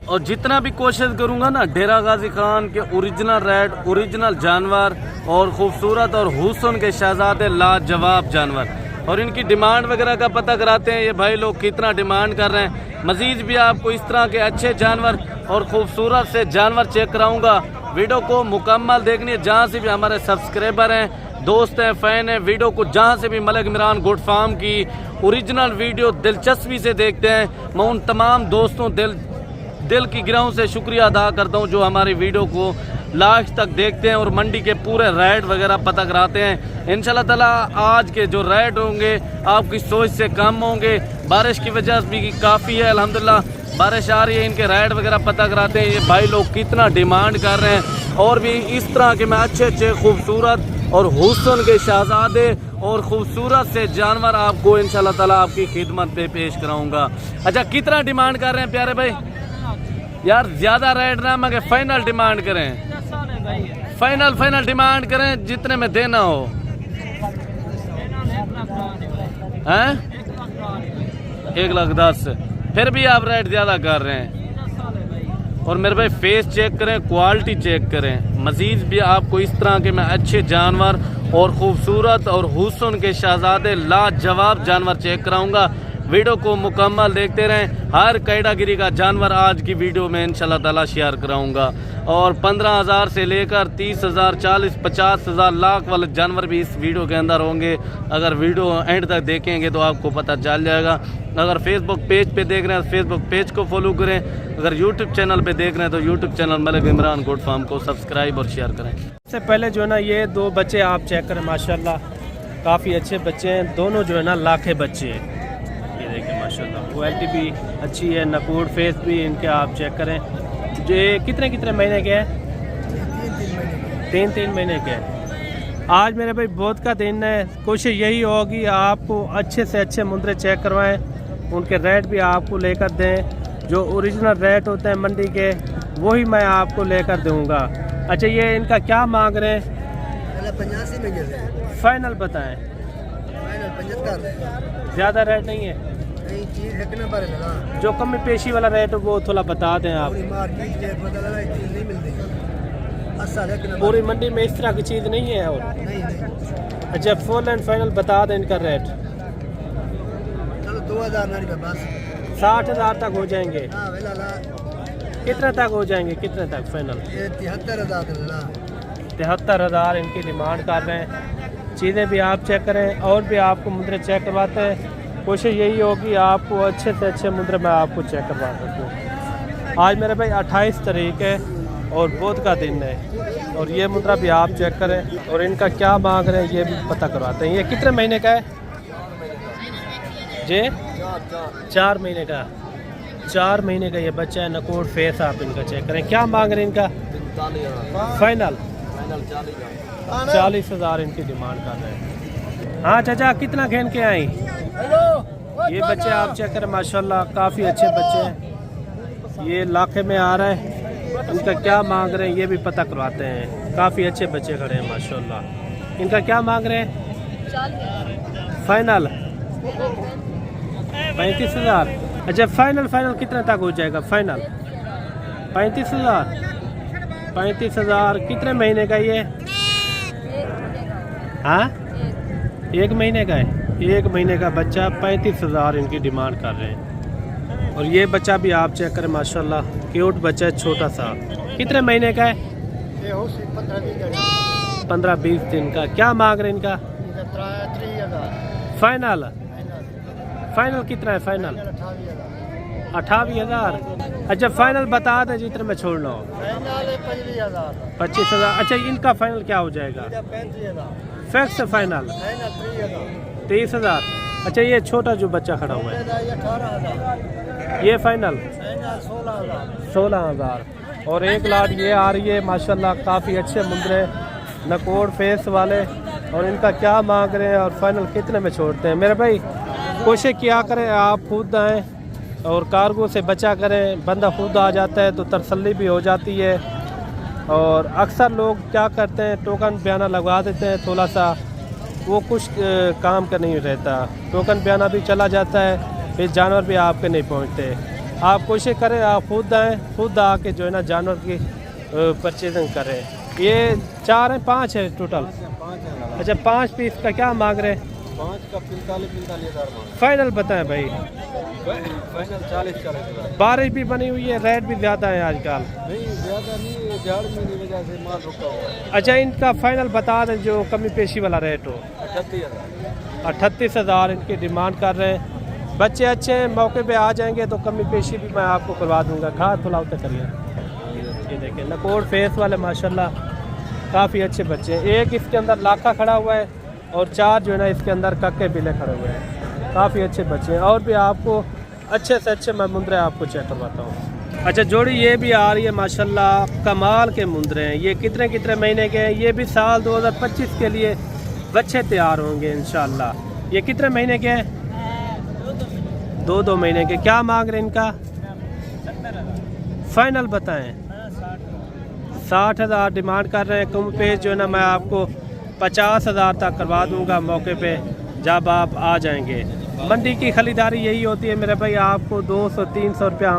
और जितना भी कोशिश करूंगा ना डेरा गाजी खान के ओरिजिनल रेड, ओरिजिनल जानवर और खूबसूरत और हुस्न के शहजादे लाजवाब जानवर और इनकी डिमांड वगैरह का पता कराते हैं ये भाई लोग कितना डिमांड कर रहे हैं। मज़ीद भी आपको इस तरह के अच्छे जानवर और खूबसूरत से जानवर चेक कराऊंगा। वीडियो को मुकम्मल देखनी है। जहाँ से भी हमारे सब्सक्राइबर हैं, दोस्त हैं, फ़ैन हैं, वीडियो को जहाँ से भी मलिक इमरान गोट फार्म की ओरिजिनल वीडियो दिलचस्पी से देखते हैं, मैं उन तमाम दोस्तों दिल की गिराहों से शुक्रिया अदा करता हूँ जो हमारी वीडियो को लास्ट तक देखते हैं और मंडी के पूरे रेट वगैरह पता कराते हैं। इंशाल्लाह ताला आज के जो रेट होंगे आपकी सोच से कम होंगे। बारिश की वजह भी काफ़ी है, अल्हम्दुलिल्लाह बारिश आ रही है, इनके रेट वगैरह पता कराते हैं। ये भाई लोग कितना डिमांड कर रहे हैं और भी इस तरह के मैं अच्छे खूबसूरत और हुस्न के शहजादे और ख़ूबसूरत से जानवर आपको इंशाल्लाह ताला आपकी खिदमत पे पेश कराऊंगा। अच्छा, कितना डिमांड कर रहे हैं प्यारे भाई? यार ज़्यादा रेट ना मगर फाइनल डिमांड करें, फाइनल डिमांड करें जितने में देना हो। हैं 1,10,000 फिर भी आप रेट ज़्यादा कर रहे हैं। और मेरे भाई फेस चेक करें, क्वालिटी चेक करें। मज़ीद भी आपको इस तरह के मैं अच्छे जानवर और ख़ूबसूरत और हुस्न के शहजादे लाजवाब जानवर चेक कराऊंगा। वीडियो को मुकम्मल देखते रहें। हर कैटेगरी का जानवर आज की वीडियो में इंशाल्लाह ताला शेयर कराऊंगा और 15,000 से लेकर 30,000, 40,000, 50,000, लाख वाले जानवर भी इस वीडियो के अंदर होंगे। अगर वीडियो एंड तक देखेंगे तो आपको पता चल जाएगा। अगर फेसबुक पेज पे देख रहे हैं तो फेसबुक पेज को फॉलो करें। अगर यूट्यूब चैनल पे देख रहे हैं तो YouTube channel Malik Imran goat farm को सब्सक्राइब और शेयर करें। इससे पहले जो है ना ये 2 बच्चे आप चेक करें, माशाल्लाह काफ़ी अच्छे बच्चे हैं। दोनों जो है ना लाखे बच्चे हैं। ये देखिए माशाल्लाह क्वालिटी भी अच्छी है, नकूड फेस भी इनके आप चेक करें। ये कितने महीने के हैं? 3 महीने के हैं। आज मेरे भाई बहुत का दिन है। कोशिश यही होगी आपको अच्छे से अच्छे मुंदरे चेक करवाएं, उनके रेट भी आपको लेकर दें। जो ओरिजिनल रेट होते हैं मंडी के वही मैं आपको लेकर दूंगा। अच्छा, ये इनका क्या मांग रहे हैं? 85 में फाइनल बताएं। फाइनल 75 ज़्यादा रेट नहीं है? नहीं, चीज है ना बारे में जो कम पेशी वाला रेट है वो थोड़ा बता दें आप। मार्केट के पता लगा चीज नहीं मिलती। अच्छा है पूरी मंडी में इस तरह की चीज़ नहीं है। और नहीं। अच्छा, फुल एंड फाइनल बता दें इनका रेट। चलो 2,000 नारी में बस 60,000 तक हो जाएंगे। हाँ वेला कितने तक हो जाएंगे? कितने तक फाइनल? ये 73,000 वेला 73,000 इनकी डिमांड कर रहे हैं। चीज़ें भी आप चेक करें और भी आपको मुद्रे चेक करवाते हैं। कोशिश यही होगी आपको अच्छे से अच्छे मुद्रे मैं आपको चेक करवा सकूँ। आज मेरे भाई 28 तारीख है और बुध का दिन है और ये मुद्रा भी आप चेक करें और इनका क्या मांग रहे हैं ये भी पता करवाते हैं। ये कितने महीने का है जी? 4 महीने का। 4 महीने का ये बच्चा है। नकोड़ फेस आप इनका चेक करें। क्या मांग रहे हैं इनका? फाइनल 40,000 इनकी डिमांड कर रहे हैं। हाँ चाचा, कितना खेन के आई? ये बच्चे आप चेक करें, माशाल्लाह काफ़ी अच्छे बच्चे हैं। ये लाखे में आ रहा है। इनका क्या मांग रहे हैं ये भी पता करवाते हैं। काफ़ी अच्छे बच्चे खड़े हैं माशाल्लाह। इनका क्या मांग रहे हैं? फाइनल 35,000। अच्छा, फाइनल कितने तक हो जाएगा? फाइनल 35,000। 35,000 कितने महीने का ये? हाँ 1 महीने का है। 1 महीने का बच्चा 35,000 इनकी डिमांड कर रहे हैं। और ये बच्चा भी आप चेक करें, माशाल्लाह क्यूट बच्चा है, छोटा सा। कितने महीने का है? 15-20 दिन का। क्या मांग रहे हैं इनका? 3,000 फाइनल कितना है? फाइनल 28,000। अच्छा, फाइनल बता दें जितने में छोड़ना हो। 25,000। अच्छा, इनका फाइनल क्या हो जाएगा? 35,000 फिक्स फाइनल 30,000। अच्छा, ये छोटा जो बच्चा खड़ा हुआ है 18,000। ये फाइनल 16,000। 16,000। और एक लाट ये आ रही है माशाल्लाह काफ़ी अच्छे मुंदरे नकोड़ फेस वाले। और इनका क्या मांग रहे हैं और फाइनल कितने में छोड़ते हैं? मेरे भाई कोशिश किया करें आप खुद आएँ और कार्गो से बचा करें। बंदा खुद आ जाता है तो तसल्ली भी हो जाती है। और अक्सर लोग क्या करते हैं, टोकन बयाना लगवा देते हैं थोड़ा सा, वो कुछ काम का नहीं रहता। टोकन बयाना भी चला जाता है, फिर जानवर भी आपके नहीं पहुंचते। आप कोशिश करें, आप खुद आएँ, खुद आके जो है ना जानवर की परचेजिंग करें। ये 4 हैं 5 है टोटल? अच्छा 5 पीस का क्या मांग रहे हैं? 5 का 45 हज़ार मांग। फाइनल बताएं भाई। फाइनल 40 हज़ार। बारिश भी बनी हुई है, रेट भी ज़्यादा है आजकल। नहीं ज़्यादा नहीं, जाड़ में की वजह से माल रुका हुआ है। अच्छा इनका फाइनल बता दें जो कमी पेशी वाला रेट हो। 38 हज़ार। 38,000 इनकी डिमांड कर रहे हैं। बच्चे अच्छे हैं, मौके पे आ जाएंगे तो कमी पेशी भी मैं आपको करवा दूंगा। खा थोड़ा उतर करिए। ये देखें नकोड़ फेस वाले माशाल्लाह काफ़ी अच्छे बच्चे हैं। एक इसके अंदर लाखा खड़ा हुआ है और 4 जो है ना इसके अंदर कक्के बिले खड़े हुए हैं। काफ़ी अच्छे बच्चे हैं और भी आपको अच्छे से अच्छे मैं मुंदरे आपको चेक करवाता हूँ। अच्छा जोड़ी ये भी आ रही है माशाल्लाह, कमाल के मुंदरे हैं। ये कितने कितने महीने के हैं? ये भी साल 2025 के लिए बच्चे तैयार होंगे इंशाल्लाह। ये कितने महीने के हैं? 2 महीने के। क्या मांग रहे हैं इनका? फाइनल बताएं। 60,000 डिमांड कर रहे हैं। कम पेज जो है ना मैं आपको 50,000 तक करवा दूंगा मौके पे जब आप आ जाएंगे। मंडी की खरीदारी यही होती है मेरे भाई, आपको 200-300 रुपया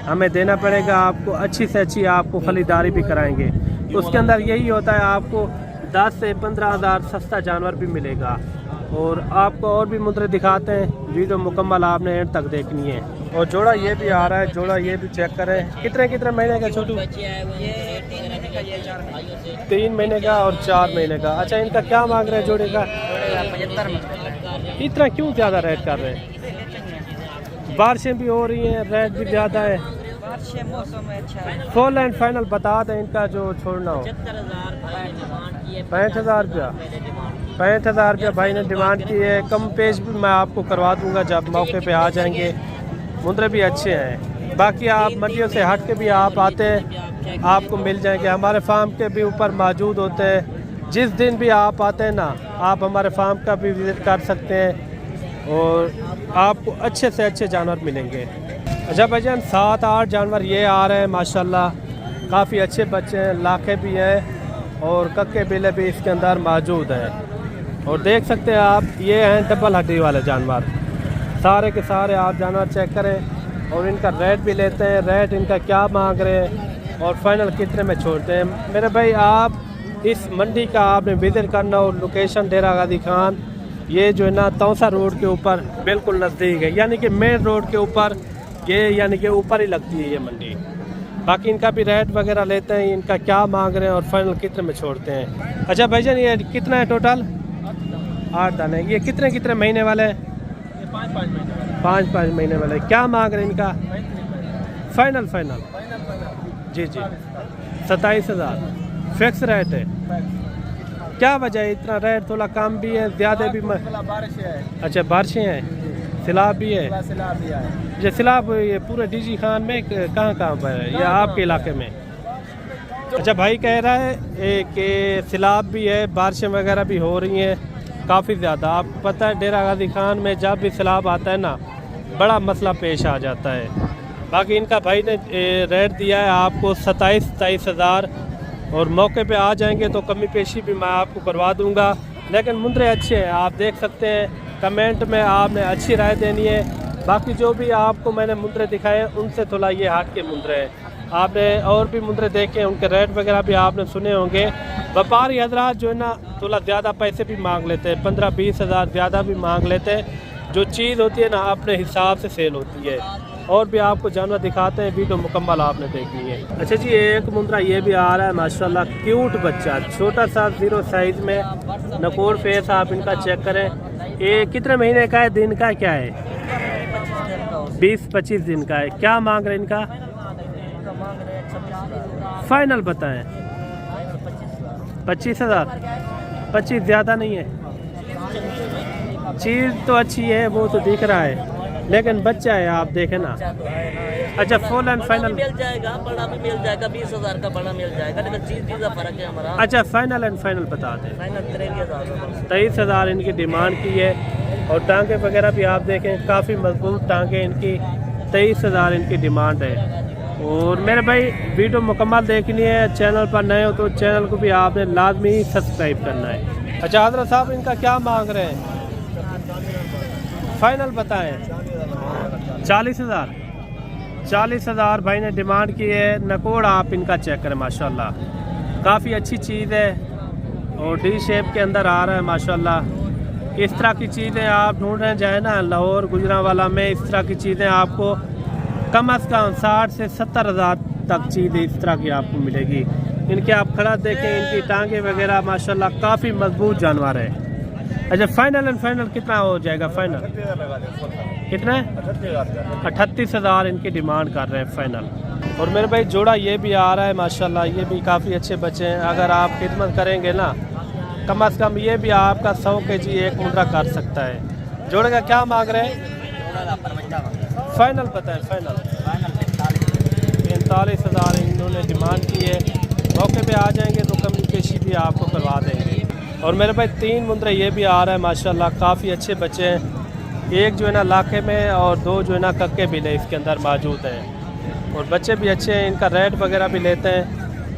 हमें देना पड़ेगा। आपको अच्छी से अच्छी आपको खरीदारी भी कराएंगे। उसके अंदर यही होता है आपको 10 से 15,000 सस्ता जानवर भी मिलेगा। और आपको और भी मुद्रे दिखाते हैं, वीडियो मुकम्मल आपने एंड तक देखनी है। और जोड़ा ये भी आ रहा है, जोड़ा ये भी चेक करें। कितने कितने महीने का छोटू? 3 महीने का और 4 महीने का। अच्छा इनका क्या मांग रहे हैं जोड़े का? 75। इतना क्यों ज़्यादा रेट कर रहे हैं? बारिशें भी हो रही हैं, रेट भी ज़्यादा है। मौसम अच्छा है। फुल एंड फाइनल बता दें इनका जो छोड़ना हो। 65,000 रुपया। 65,000 रुपया भाई ने डिमांड की है। कम पेज भी मैं आपको करवा दूंगा जब मौके पे आ जाएंगे। मुंदरे भी अच्छे हैं। बाकी आप मंडियों से हट के भी आप आते हैं, आपको मिल जाएंगे। हमारे फार्म के भी ऊपर मौजूद होते हैं। जिस दिन भी आप आते हैं ना, आप हमारे फार्म का भी विज़िट कर सकते हैं और आपको अच्छे से अच्छे जानवर मिलेंगे। अच्छा भाईजान 7-8 जानवर ये आ रहे हैं माशाल्लाह, काफ़ी अच्छे बच्चे हैं, लाखे भी हैं और कक्के बिले भी इसके अंदर मौजूद हैं। और देख सकते हैं आप, ये हैं डबल हड्डी वाले जानवर। सारे के सारे आप जानवर चेक करें और इनका रेट भी लेते हैं। रेट इनका क्या मांग रहे हैं और फाइनल कितने में छोड़ते हैं। मेरे भाई आप इस मंडी का आपने विज़िट करना हो। लोकेशन डेरा गाजी खान, ये जो है ना तौसा रोड के ऊपर बिल्कुल नज़दीक है, यानी कि मेन रोड के ऊपर, ये यानी कि ऊपर ही लगती है ये मंडी। बाकी इनका भी रेट वगैरह लेते हैं, इनका क्या मांग रहे हैं और फाइनल कितने में छोड़ते हैं। अच्छा भाईजान ये कितना है टोटल? 8 दाने। ये कितने कितने महीने वाले हैं? 5-5 महीने वाले। क्या मांग रहे हैं इनका? फाइनल जी 27,000 फिक्स रेट है। क्या वजह है इतना रेट? थोड़ा कम भी है, ज़्यादा भी? अच्छा बारिशें हैं, सैलाब भी है। ये सैलाब ये पूरे डीजी खान में कहाँ पर है या आपके इलाके में? अच्छा भाई कह रहा है कि सैलाब भी है, बारिशें वगैरह भी हो रही हैं काफ़ी ज़्यादा। आपको पता है डेरा गाजी खान में जब भी सैलाब आता है ना, बड़ा मसला पेश आ जाता है। बाकी इनका भाई ने रेट दिया है आपको 27,000 और मौके पे आ जाएंगे तो कमी पेशी भी मैं आपको करवा दूंगा। लेकिन मुंदरे अच्छे हैं, आप देख सकते हैं। कमेंट में आपने अच्छी राय देनी है। बाकी जो भी आपको मैंने मुंदरे दिखाए उनसे थोड़ा ये हट के मुंदरे हैं। आपने और भी मुंदरे देखे, उनके रेट वगैरह भी आपने सुने होंगे। व्यापारी हजरात जो है ना थोड़ा ज़्यादा पैसे भी मांग लेते हैं, 15-20 हज़ार ज़्यादा भी मांग लेते हैं। जो चीज़ होती है ना अपने हिसाब से सेल होती है। और भी आपको जानवर दिखाते हैं, वीडियो मुकम्मल आपने देखनी है। अच्छा जी एक मुंदरा ये भी आ रहा है माशाल्लाह, क्यूट बच्चा, छोटा सा 0 साइज़ में नकोड़ फेस। आप इनका चेक करें। ये कितने महीने का है, दिन का क्या है? 20-25 दिन का है। क्या मांग रहे हैं इनका? फाइनल बताएं। 25,000। 25 ज़्यादा नहीं है? चीज़ तो अच्छी है, वो तो दिख रहा है, लेकिन बच्चा है आप देखें ना। अच्छा फुल एंड फाइनल मिल जाएगा, बड़ा भी मिल जाएगा, 20,000 का बड़ा मिल जाएगा, लेकिन चीज़ का फर्क है हमारा। अच्छा फाइनल एंड फाइनल बता दें। फाइनल 23,000 इनकी डिमांड की है। और टांगे वगैरह भी आप देखें, काफ़ी मजबूत टांगे इनकी। 23,000 इनकी डिमांड है। और मेरे भाई वीडियो मुकम्मल देखनी है, चैनल पर नए हो तो चैनल को भी आपने लाजमी सब्सक्राइब करना है। अच्छा हजरत साहब इनका क्या मांग रहे हैं? फाइनल बताएं। 40,000। 40,000 भाई ने डिमांड की है। नकोड़ आप इनका चेक करें माशाल्लाह, काफ़ी अच्छी चीज़ है और डी शेप के अंदर आ रहा है माशाल्लाह। इस तरह की चीज़ें आप ढूंढ रहे जाए ना लाहौर गुजरांवाला में, इस तरह की चीज़ें आपको कम अज़ कम 60 से 70,000 तक चीज़ इस तरह की आपको मिलेगी। इनके आप खड़ा देखें, इनकी टांगे वगैरह माशाल्लाह काफ़ी मजबूत जानवर है। अच्छा फाइनल एंड फाइनल कितना हो जाएगा? फाइनल कितना है? 38,000 इनकी डिमांड कर रहे हैं फाइनल। और मेरे भाई जोड़ा ये भी आ रहा है माशाल्लाह, ये भी काफ़ी अच्छे बच्चे हैं। अगर आप खिदमत करेंगे ना कम अज़ कम ये भी आपका 100 kg एक मुंडा कर सकता है। जोड़े का क्या मांग रहे हैं? फाइनल बताएं। फाइनल 45,000 इन्होंने डिमांड की है। मौके पे आ जाएंगे तो कमी पेशी भी आपको करवा देंगे। और मेरे भाई 3 मुंद्रे ये भी आ रहा है माशाल्लाह, काफ़ी अच्छे बच्चे हैं। एक जो है ना लाखे में और 2 जो है ना कक्के बिले इसके अंदर मौजूद हैं और बच्चे भी अच्छे हैं। इनका रेट वगैरह भी लेते हैं।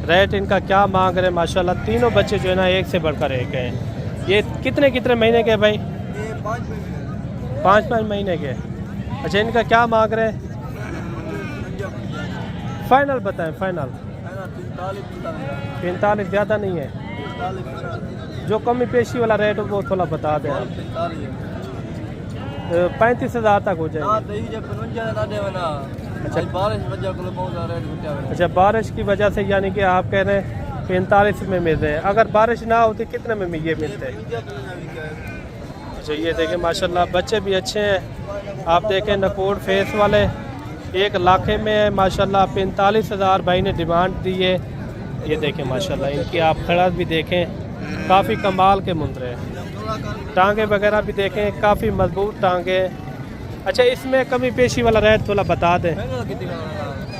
रेट इनका क्या मांग रहे हैं माशाल्लाह। तीनों बच्चे जो है ना एक से बढ़कर एक हैं। ये कितने कितने महीने के भाई? 5 महीने के। अच्छा इनका क्या मांग रहे हैं? फाइनल बताएं। फाइनल 45 ज़्यादा नहीं है? जो कमी पेशी वाला रेट हो वो थोड़ा बता दें आप। 35,000 तक हो जाएगा। अच्छा बारिश की वजह से यानी कि आप कह रहे हैं 45 में मिल रहे हैं। अगर बारिश ना होती कितने में ये मिलते हैं? अच्छा ये देखें माशाल्लाह बच्चे भी अच्छे हैं। आप देखें नकोड़ फेस वाले 1 लाखे में है माशाल्लाह। 45,000 भाई ने डिमांड दी है। ये देखें माशाल्लाह, इनकी आप खड़ा भी देखें, काफ़ी कमाल के मुंद्रे हैं। टांगे वगैरह भी देखें, काफ़ी मजबूत टांगे। अच्छा इसमें कमी पेशी वाला रेट थोड़ा बता दें।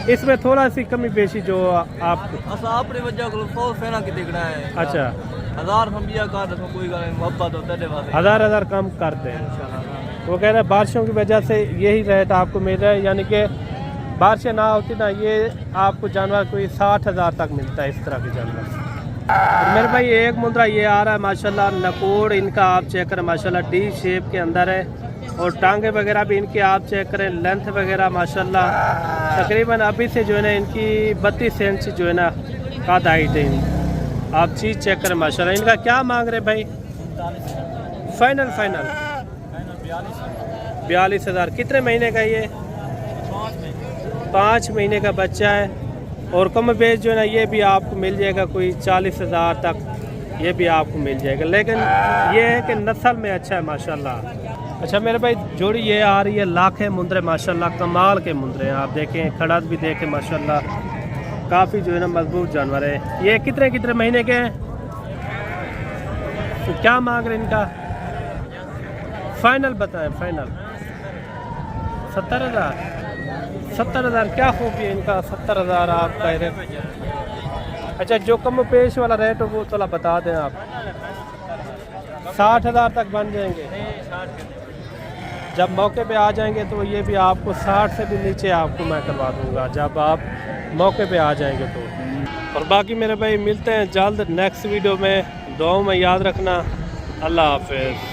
इसमें थोड़ा सी कमी पेशी जो आप अपनी वजह को है। अच्छा 1000 कम कर दें। वो कह रहे हैं बारिशों की वजह से यही रेट आपको मिल रहा है, यानी कि बारिशें ना होती ना ये आपको जानवर कोई 60,000 तक मिलता है इस तरह के जानवर। और मेरे भाई एक मुंद्रा ये आ रहा है माशाल्लाह, नकोड़ इनका आप चेक करें माशाल्लाह, डी शेप के अंदर है और टांगे वगैरह भी इनकी आप चेक करें, लेंथ वगैरह माशाल्लाह तकरीबन अभी से जो है ना इनकी 32 इंच जो है ना काद हाइट है। आप चीज़ चेक करें माशाल्लाह। इनका क्या मांग रहे भाई? फाइनल 42,000। कितने महीने का ये? 5 महीने का बच्चा है। और कम बेच जो है ना ये भी आपको मिल जाएगा कोई 40,000 तक, ये भी आपको मिल जाएगा। लेकिन ये है कि नस्ल में अच्छा है माशाल्लाह। अच्छा मेरे भाई जोड़ी ये आ रही है लाखे मुंद्रे माशाल्लाह, कमाल के मुंद्रे हैं। आप देखें खड़ा भी देखें माशाल्लाह, काफ़ी जो है ना मजबूत जानवर है। ये कितने कितने महीने के हैं? तो क्या मांग रहे इनका? फाइनल बताएं। फाइनल 70,000। 70,000 क्या खूबी है इनका? 70,000 आप कह रहे हैं। अच्छा जो कम पेश वाला रेट हो वो थोड़ा बता दें आप। 60,000 तक बन जाएंगे। जब मौके पे आ जाएंगे तो ये भी आपको 60 से भी नीचे आपको मैं करवा दूंगा जब आप मौके पे आ जाएंगे तो। और बाकी मेरे भाई मिलते हैं जल्द नेक्स्ट वीडियो में। दुआओं में याद रखना। अल्लाह हाफिज़।